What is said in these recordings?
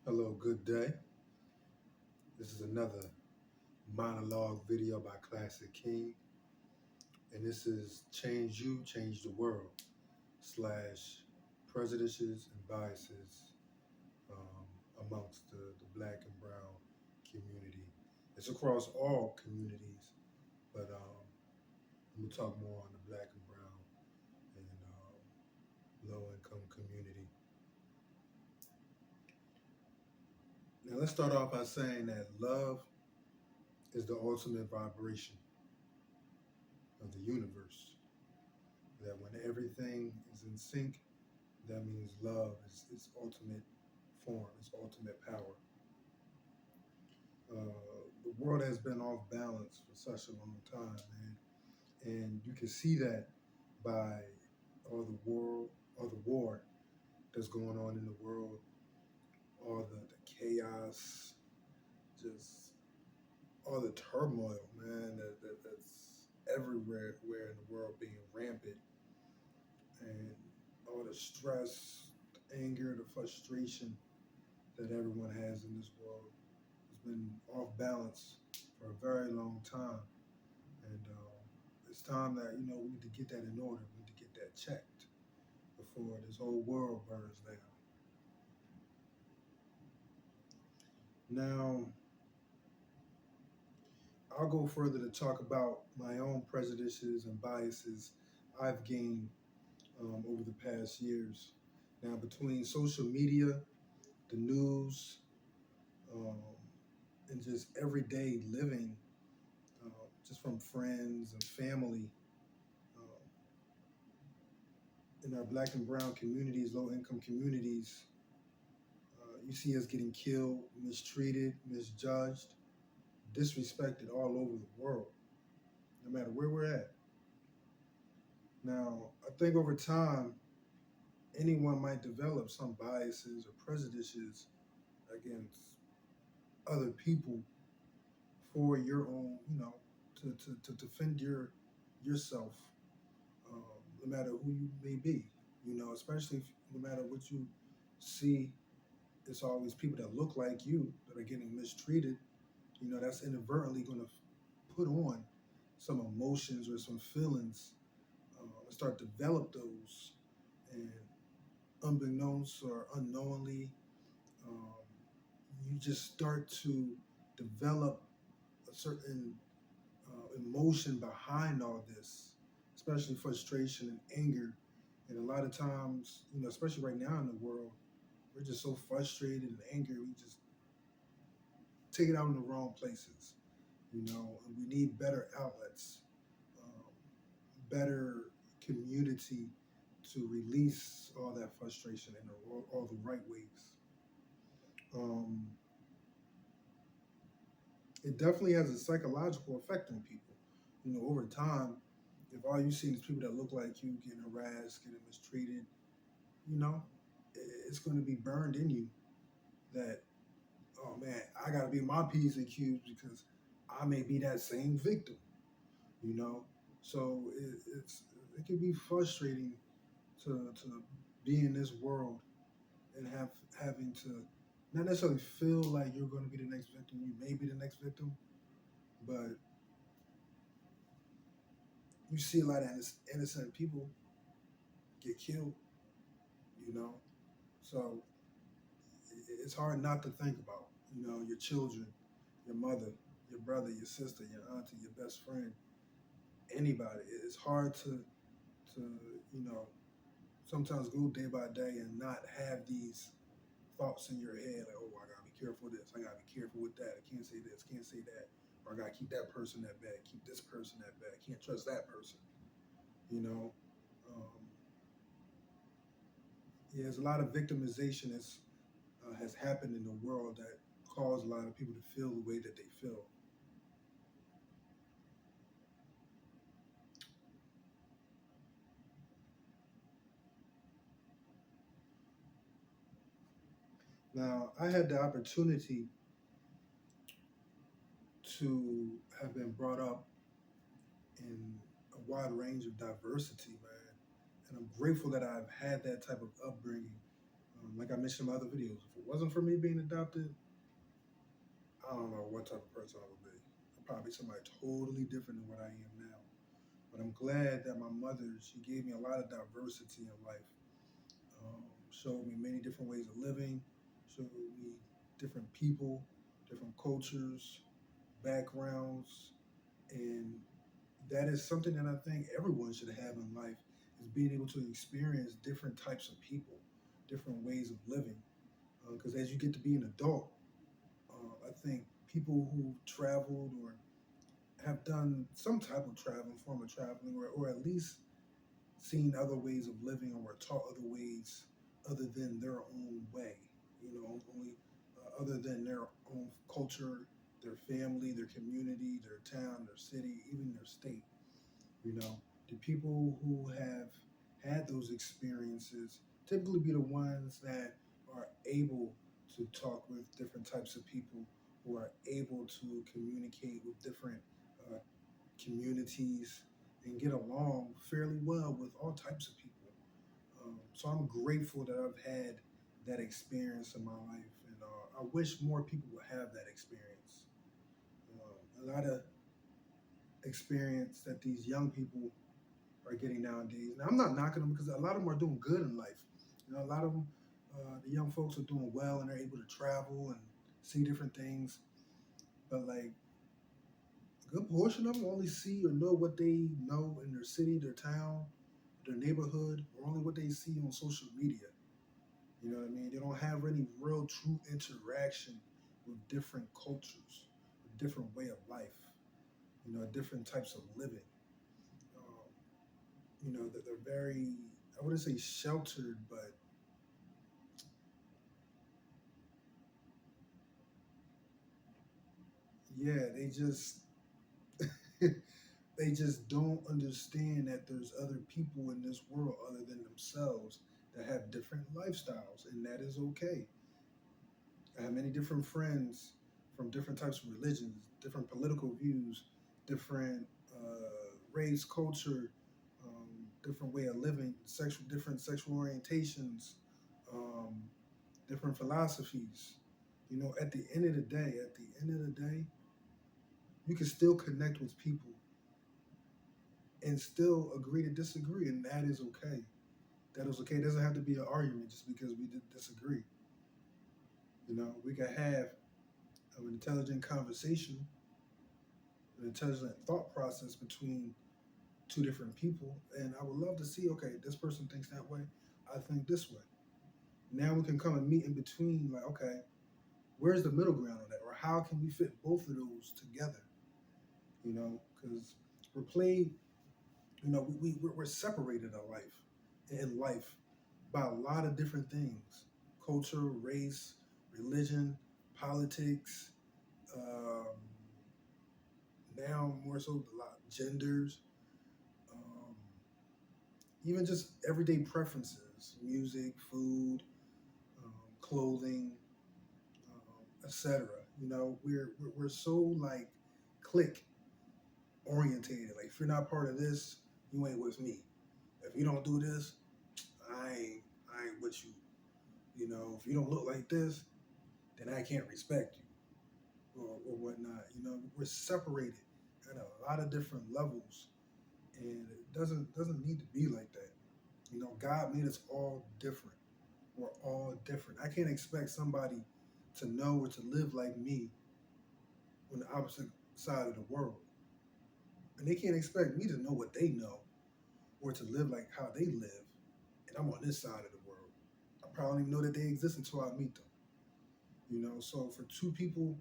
Hello, good day. This is another monologue video by Classic King, and this is Change You, Change the World slash Prejudices and Biases amongst the black and brown community. It's across all communities, but I'm gonna talk more on the black and brown and low income community. Now, let's start off by saying that love is the ultimate vibration of the universe. That when everything is in sync, that means love is its ultimate form, its ultimate power. The world has been off balance for such a long time, man, and you can see that by all the war that's going on in the world, all the chaos, just all the turmoil, man, that's everywhere where in the world being rampant, and all the stress, the anger, the frustration that everyone has in this world has been off balance for a very long time, and it's time that we need to get that in order. We need to get that checked before this whole world burns down. Now, I'll go further to talk about my own prejudices and biases I've gained over the past years. Now, between social media, the news, um, and just everyday living, just from friends and family, um, in our black and brown communities, low income communities, you see us getting killed, mistreated, misjudged, disrespected all over the world, no matter where we're at. Now, I think over time, anyone might develop some biases or prejudices against other people for your own, to defend yourself, um, no matter who you may be, especially if, no matter what you see, it's always people that look like you that are getting mistreated. That's inadvertently going to put on some emotions or some feelings, and start to develop those, and unbeknownst or unknowingly, um, you just start to develop a certain emotion behind all this, especially frustration and anger. And a lot of times, especially right now in the world, we're just so frustrated and angry. We just take it out in the wrong places, and we need better outlets, um, better community to release all that frustration in all the right ways. Um, it definitely has a psychological effect on people. Over time, if all you see is people that look like you getting harassed, getting mistreated, you know, it's going to be burned in you that, oh man, I got to be my P's and Q's because I may be that same victim, you know? So it can be frustrating to be in this world and having to not necessarily feel like you're going to be the next victim. You may be the next victim, but you see a lot of innocent people get killed, you know. So it's hard not to think about, your children, your mother, your brother, your sister, your auntie, your best friend, anybody. It's hard to you know sometimes go day by day and not have these thoughts in your head like, oh, I gotta be careful with this, I gotta be careful with that, I can't say this, can't say that, or I gotta keep that person that bad, keep this person that bad, I can't trust that person, you know. Um, yeah, there's a lot of victimization has happened in the world that caused a lot of people to feel the way that they feel. Now, I had the opportunity to have been brought up in a wide range of diversity, man. And I'm grateful that I've had that type of upbringing. Like I mentioned in my other videos, it wasn't for me being adopted, I don't know what type of person I would be. I'd probably be somebody totally different than what I am now. But I'm glad that my mother, she gave me a lot of diversity in life. Showed me many different ways of living, showed me different people, different cultures, backgrounds, and that is something that I think everyone should have in life is being able to experience different types of people, different ways of living. Because as you get to be an adult, I think people who traveled or have done some type of traveling, form of traveling, or at least seen other ways of living or were taught other ways other than their own way, only other than their own culture, their family, their community, their town, their city, even their state. You know, the people who have had those experiences typically be the ones that are able to talk with different types of people, who are able to communicate with different uh, communities and get along fairly well with all types of people. So I'm grateful that I've had that experience in my life, and I wish more people would have that experience. A lot of experience that these young people are getting nowadays. Now I'm not knocking them because a lot of them are doing good in life. A lot of them, the young folks are doing well and they're able to travel and see different things. But like a good portion of them only see or know what they know in their city, their town, their neighborhood, or only what they see on social media. You know what I mean? They don't have any real true interaction with different cultures, a different way of life, different types of living. Um, that they're very, I wouldn't say sheltered, but yeah, they just don't understand that there's other people in this world other than themselves that have different lifestyles, and that is okay. I have many different friends from different types of religions, different political views, different race, culture, different way of living, different sexual orientations, um, different philosophies. At the end of the day, you can still connect with people and still agree to disagree, and that is okay. That is okay. It doesn't have to be an argument just because we did disagree. We can have an intelligent conversation, an intelligent thought process between two different people. And I would love to see, okay, this person thinks that way. I think this way. Now we can come and meet in between, like, okay, where's the middle ground on that? Or how can we fit both of those together? Because we're played, we're separated in life by a lot of different things: culture, race, religion, politics, um, now more so a lot genders, um, even just everyday preferences, music, food, clothing, etc. We're so like click orientated. Like if you're not part of this, you ain't with me. If you don't do this, I ain't with you. If you don't look like this, then I can't respect you or whatnot. We're separated at a lot of different levels, and it doesn't need to be like that. God made us all different. We're all different. I can't expect somebody to know or to live like me on the opposite side of the world. And they can't expect me to know what they know or to live like how they live. And I'm on this side of the world. I probably don't even know that they exist until I meet them. So for two people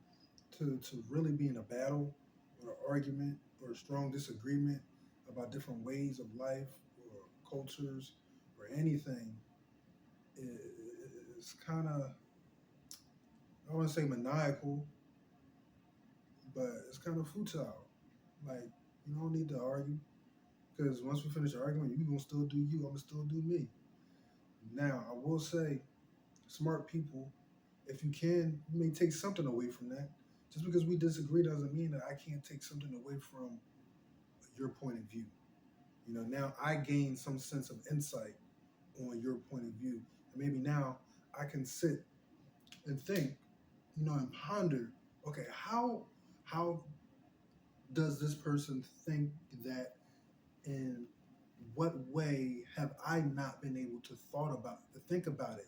to really be in a battle or an argument or a strong disagreement about different ways of life or cultures or anything is kind of, I don't want to say maniacal, but it's kind of futile. Like, you don't need to argue because once we finish arguing, you gonna still do you. I'm gonna still do me. Now, I will say, smart people, if you can, you may take something away from that. Just because we disagree doesn't mean that I can't take something away from your point of view. Now I gain some sense of insight on your point of view, and maybe now I can sit and think, and ponder. Okay, how does this person think that? In what way have I not been able to think about it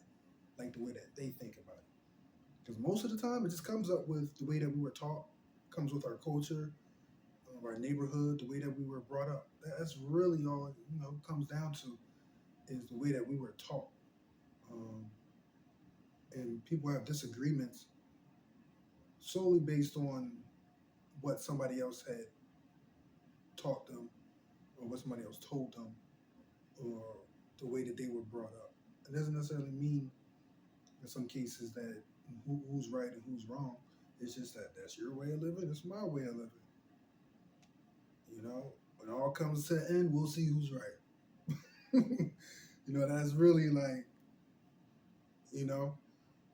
like the way that they think about it? Because most of the time, it just comes up with the way that we were taught, comes with our culture, our neighborhood, the way that we were brought up. That's really all it comes down to is the way that we were taught. Um, and people have disagreements solely based on what somebody else had taught them or what somebody else told them or the way that they were brought up. It doesn't necessarily mean in some cases that who's right and who's wrong. It's just that that's your way of living. It's my way of living. When it all comes to the end, we'll see who's right. That's really like, you know,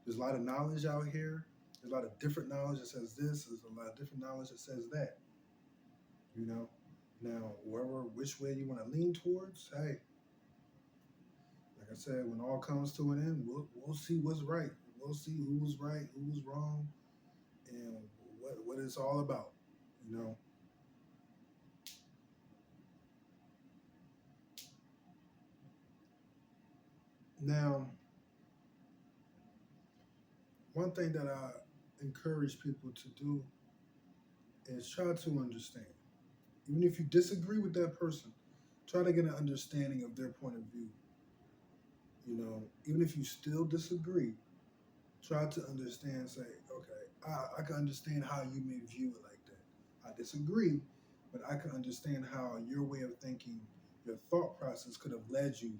there's a lot of knowledge out here. There's a lot of different knowledge that says this. There's a lot of different knowledge that says that. You know, now which way you want to lean towards, hey, like I said, when all comes to an end, we'll see what's right. We'll see who's right, who's wrong, and what it's all about. You know. Now, one thing that I encourage people to do is try to understand. Even if you disagree with that person, try to get an understanding of their point of view. Even if you still disagree, try to understand, say, okay, I can understand how you may view it like that. I disagree, but I can understand how your way of thinking, your thought process could have led you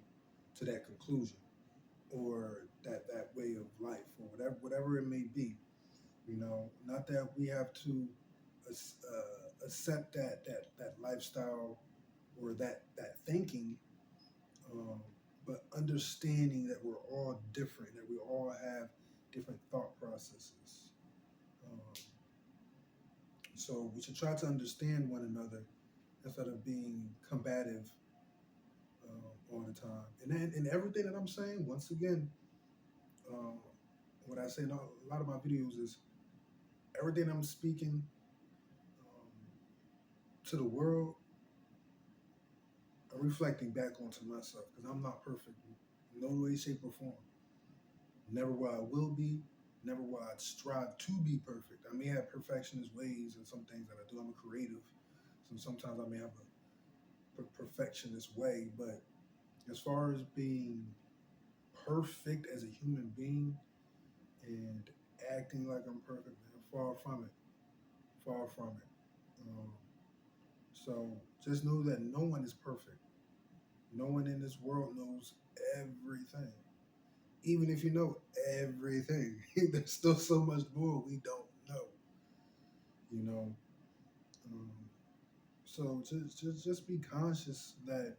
to that conclusion or that way of life or whatever it may be. Not that we have to accept that lifestyle or that thinking, um, but understanding that we're all different, that we all have different thought processes. Um, so we should try to understand one another instead of being combative all the time. And then in everything that I'm saying, once again, um, what I say in a lot of my videos is everything I'm speaking to the world, I'm reflecting back onto myself because I'm not perfect in no way, shape, or form. Never what I will be, never what I'd strive to be perfect. I may have perfectionist ways in some things that I do. I'm a creative, so sometimes I may have a perfectionist way, but as far as being perfect as a human being and acting like I'm perfect, man, far from it. Far from it. So just know that no one is perfect. No one in this world knows everything. Even if you know everything, there's still so much more we don't know. You know, um, so just be conscious that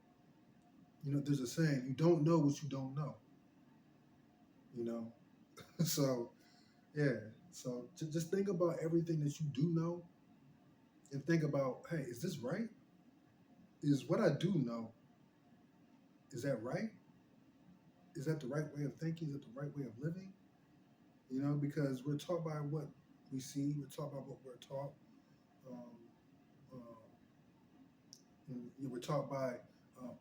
there's a saying: you don't know what you don't know. You know, so yeah. So just think about everything that you do know, and think about, hey, is this right? Is what I do know, is that right? Is that the right way of thinking? Is that the right way of living? Because we're taught by what we see. We're taught by what we're taught. Um, uh, we're taught by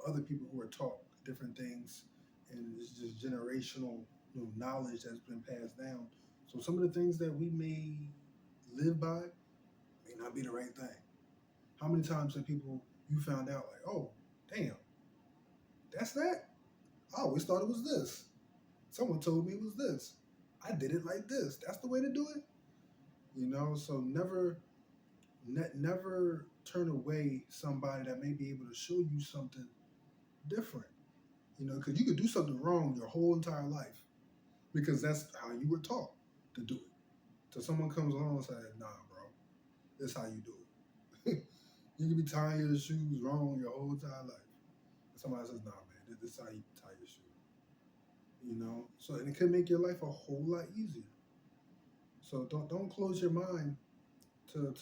other people who are taught different things, and it's just generational knowledge that's been passed down. So some of the things that we may live by may not be the right thing. How many times have people you found out like, oh, damn, that's that? I always thought it was this. Someone told me it was this. I did it like this. That's the way to do it. So never turn away somebody that may be able to show you something different. Because you could do something wrong your whole entire life because that's how you were taught to do it. So someone comes along and says, "Nah, bro, this is how you do it." You could be tying your shoes wrong your whole entire life. And somebody says, "Nah, man, this is how you tie your shoe." So and it could make your life a whole lot easier. So don't close your mind to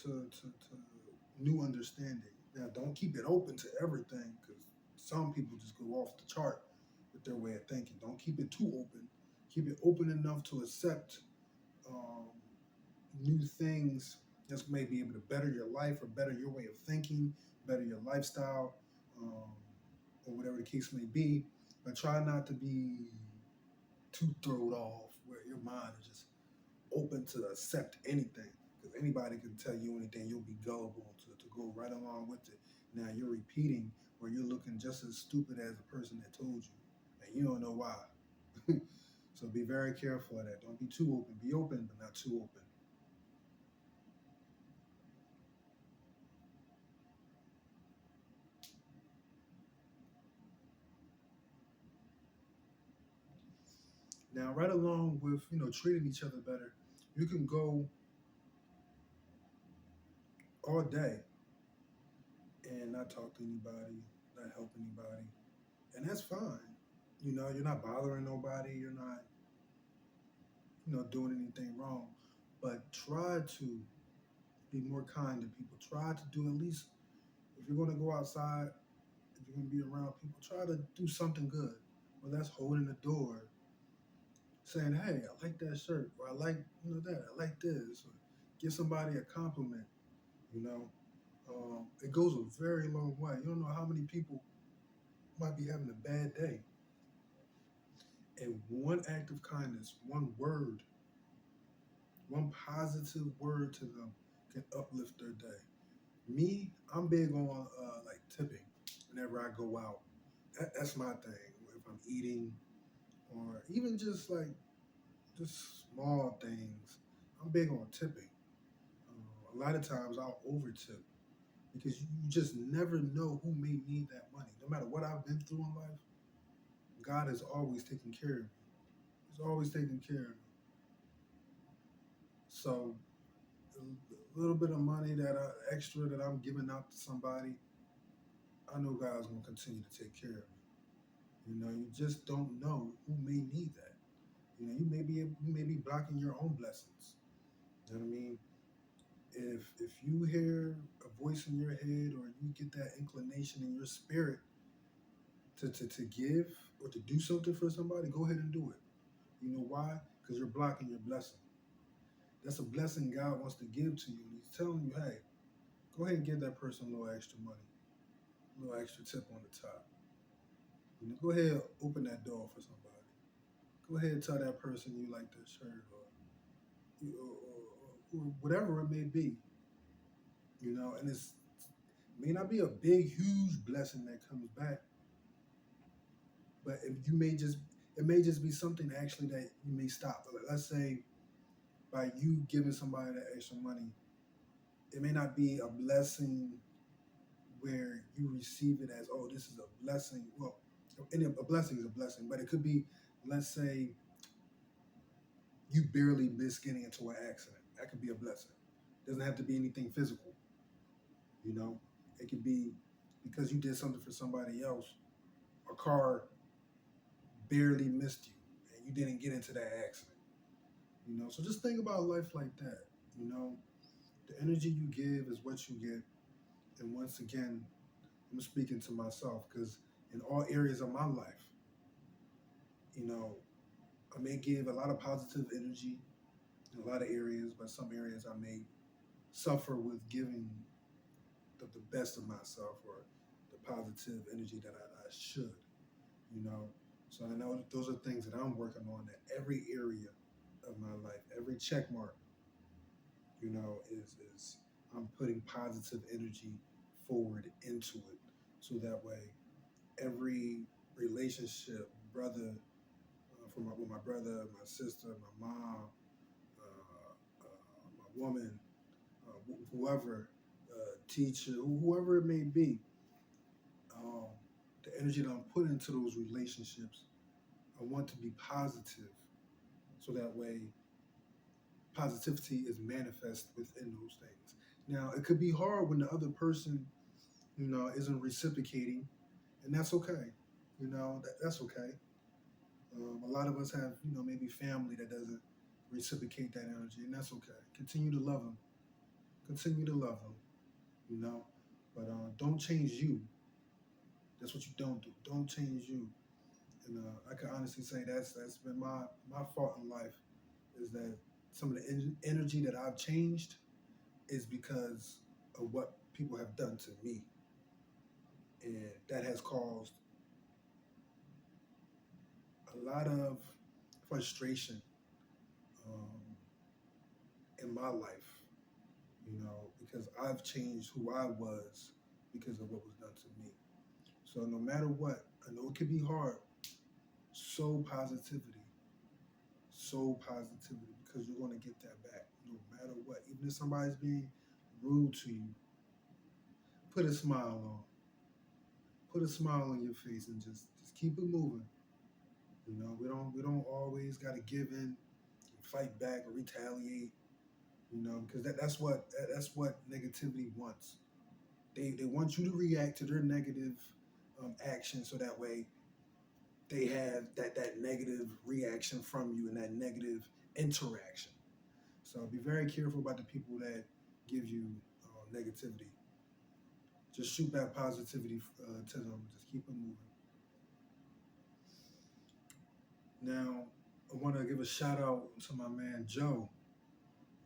new understanding. Now, don't keep it open to everything because some people just go off the chart with their way of thinking. Don't keep it too open. Keep it open enough to accept um, new things that's may be able to better your life or better your way of thinking, better your lifestyle, or whatever the case may be. But try not to be too thrown off where your mind is just open to accept anything. Because anybody can tell you anything, you'll be gullible to go right along with it. Now you're repeating or you're looking just as stupid as the person that told you, and you don't know why. So be very careful of that. Don't be too open. Be open, but not too open. Now, right along with treating each other better, you can go all day and not talk to anybody, not help anybody, and that's fine. You're not bothering nobody. You're not doing anything wrong, but try to be more kind to people. Try to do at least if you're going to go outside, if you're going to be around people, try to do something good. Well, that's holding the door, saying, "Hey, I like that shirt," or "I like that. I like this." Or give somebody a compliment. You know, it goes a very long way. You don't know how many people might be having a bad day, and one act of kindness, one word, one positive word to them can uplift their day. Me, I'm big on like tipping whenever I go out. That's my thing. If I'm eating or even just small things, I'm big on tipping. A lot of times I'll over tip because you just never know who may need that money. No matter what I've been through in life, God is always taking care of me. He's always taking care of me. So a little bit of money extra that I'm giving out to somebody, I know God's gonna continue to take care of me. You just don't know who may need that. You may be blocking your own blessings. You know what I mean? If you hear a voice in your head or you get that inclination in your spirit to give or to do something for somebody, go ahead and do it. You know why? Because you're blocking your blessing. That's a blessing God wants to give to you. And He's telling you, hey, go ahead and give that person a little extra money, a little extra tip on the top. Go ahead and open that door for somebody. Go ahead and tell that person you like their shirt or whatever it may be. And it may not be a big, huge blessing that comes back, but it may just be something actually that you may stop. Like, let's say by you giving somebody that extra money, it may not be a blessing where you receive it as, oh, this is a blessing. Well, a blessing is a blessing, but it could be, let's say, you barely missed getting into an accident. That could be a blessing. It doesn't have to be anything physical. You know, it could be because you did something for somebody else. A car barely missed you, and you didn't get into that accident. So just think about life like that. You know, the energy you give is what you get. And once again, I'm speaking to myself because in all areas of my life, you know, I may give a lot of positive energy in a lot of areas, but some areas I may suffer with giving the best of myself or the positive energy that I should, you know. So I know those are things that I'm working on in every area of my life. Every check mark, is I'm putting positive energy forward into it. So that way every relationship, brother, with my brother, my sister, my mom, my woman, whoever, teacher, whoever it may be, um, the energy that I'm putting into those relationships, I want to be positive, so that way positivity is manifest within those things. Now, it could be hard when the other person, isn't reciprocating, and that's okay. That's okay. A lot of us have, maybe family that doesn't reciprocate that energy, and that's okay. Continue to love them. Continue to love them, you know. But don't change you. That's what you don't do. Don't change you. And I can honestly say that's been my fault in life is that some of the energy that I've changed is because of what people have done to me, and that has caused a lot of frustration um, in my life. Because I've changed who I was because of what was done to me. So no matter what, I know it can be hard. Sow positivity, sow positivity, because you're going to get that back no matter what. Even if somebody's being rude to you, put a smile on, put a smile on your face, and just keep it moving. We don't always got to give in, and fight back, or retaliate. Because that's what negativity wants. They want you to react to their negative action, so that way they have that negative reaction from you and that negative interaction. So be very careful about the people that give you negativity. Just shoot that positivity to them. Just keep it moving. Now, I want to give a shout out to my man Joe.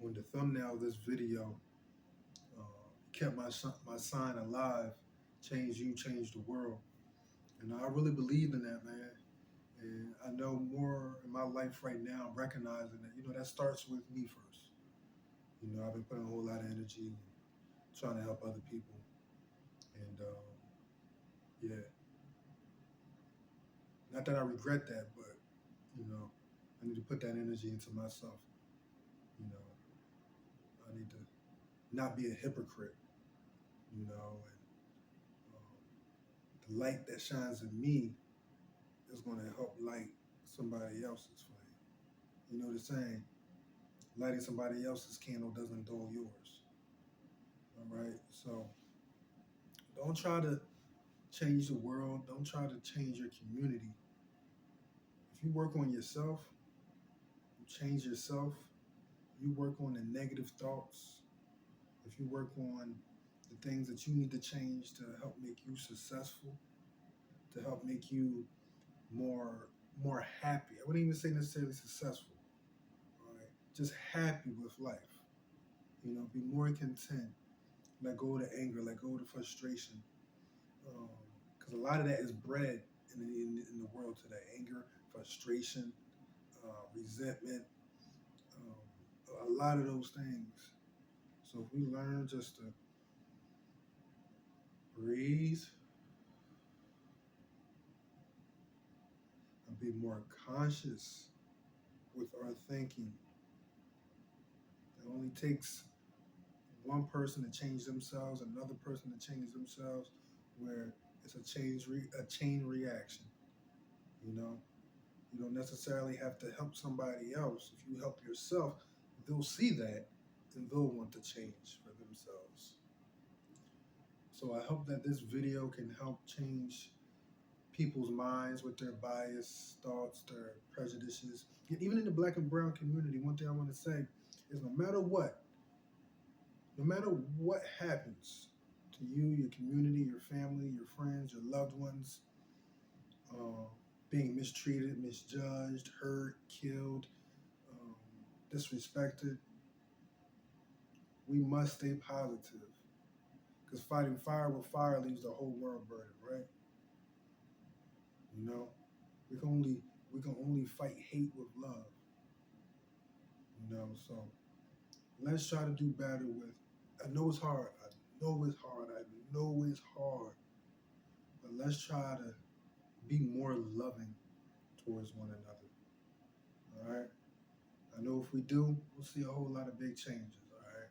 On the thumbnail of this video, kept my sign alive. Change you, change the world. And I really believe in that, man. And I know more in my life right now, I'm recognizing that, that starts with me first. I've been putting a whole lot of energy trying to help other people. And yeah, not that I regret that, but, I need to put that energy into myself. You know, I need to not be a hypocrite, and the light that shines in me is going to help light somebody else's flame. You know the saying, lighting somebody else's candle doesn't dull yours. All right, so don't try to change the world. Don't try to change your community. If you work on yourself, you change yourself. You work on the negative thoughts. If you work on the things that you need to change to help make you successful, to help make you more happy. I wouldn't even say necessarily successful. All right, just happy with life. Be more content. Let go of the anger. Let go of the frustration. Because a lot of that is bred in the world today. Anger, frustration, resentment, a lot of those things. So if we learn just to breathe and be more conscious with our thinking, it only takes one person to change themselves, another person to change themselves, where it's a chain reaction. You know, you don't necessarily have to help somebody else. If you help yourself, they'll see that and they'll want to change for themselves. So I hope that this video can help change people's minds with their bias, thoughts, their prejudices. And even in the black and brown community, one thing I want to say is no matter what happens to you, your community, your family, your friends, your loved ones, uh, being mistreated, misjudged, hurt, killed, um, disrespected, we must stay positive. Because fighting fire with fire leaves the whole world burning, right? You know, we can only fight hate with love. So let's try to do better with. I know it's hard. I know it's hard. I know it's hard. But let's try to be more loving towards one another. All right. I know if we do, we'll see a whole lot of big changes. All right.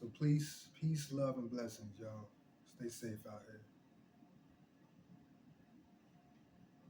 So please, peace, love, and blessings, y'all. Stay safe out here.